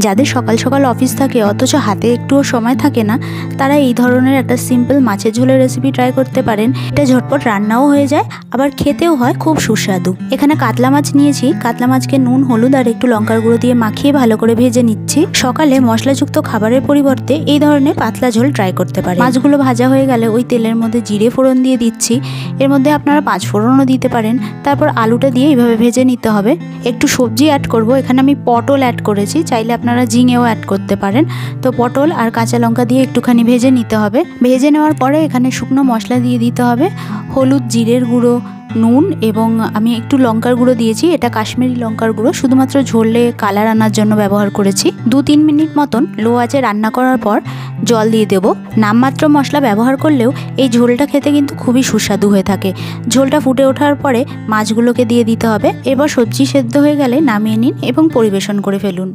যাদের সকাল সকাল অফিস থাকে অথচ হাতে একটুও সময় থাকে না, তারা এই ধরনের একটা সিম্পল মাছের ঝোলের রেসিপি ট্রাই করতে পারেন। এটা ঝটপট রান্নাও হয়ে যায়, আবার খেতেও হয় খুব সুস্বাদু। এখানে কাতলা মাছ নিয়েছি। কাতলা মাছকে নুন, হলুদ আর একটু লঙ্কার গুঁড়ো দিয়ে মাখিয়ে ভালো করে ভেজে নিচ্ছি। সকালে মশলাযুক্ত খাবারের পরিবর্তে এই ধরনের পাতলা ঝোল ট্রাই করতে পারেন। মাছগুলো ভাজা হয়ে গেলে ওই তেলের মধ্যে জিরে ফোড়ন দিয়ে দিচ্ছি। এর মধ্যে আপনারা 5 ফোড়নও দিতে পারেন। তারপর আলুটা দিয়ে এইভাবে ভেজে নিতে হবে। একটু সবজি অ্যাড করব। এখানে আমি পটল অ্যাড করেছি, চাইলে আপনারা ঝিঙেও অ্যাড করতে পারেন। তো পটল আর কাঁচা লঙ্কা দিয়ে একটুখানি ভেজে নিতে হবে। ভেজে নেওয়ার পরে এখানে শুকনো মশলা দিয়ে দিতে হবে। হলুদ, জিরের গুঁড়ো, নুন এবং আমি একটু লঙ্কার গুঁড়ো দিয়েছি। এটা কাশ্মীরি লঙ্কার গুঁড়ো, শুধুমাত্র ঝোলে কালার আনার জন্য ব্যবহার করেছি। 2-3 মিনিট মতন লো আঁচে রান্না করার পর জল দিয়ে দেবো। নামমাত্র মশলা ব্যবহার করলেও এই ঝোলটা খেতে কিন্তু খুবই সুস্বাদু হয়ে থাকে। ঝোলটা ফুটে ওঠার পরে মাছগুলোকে দিয়ে দিতে হবে। এবার সবজি সেদ্ধ হয়ে গেলে নামিয়ে নিন এবং পরিবেশন করে ফেলুন।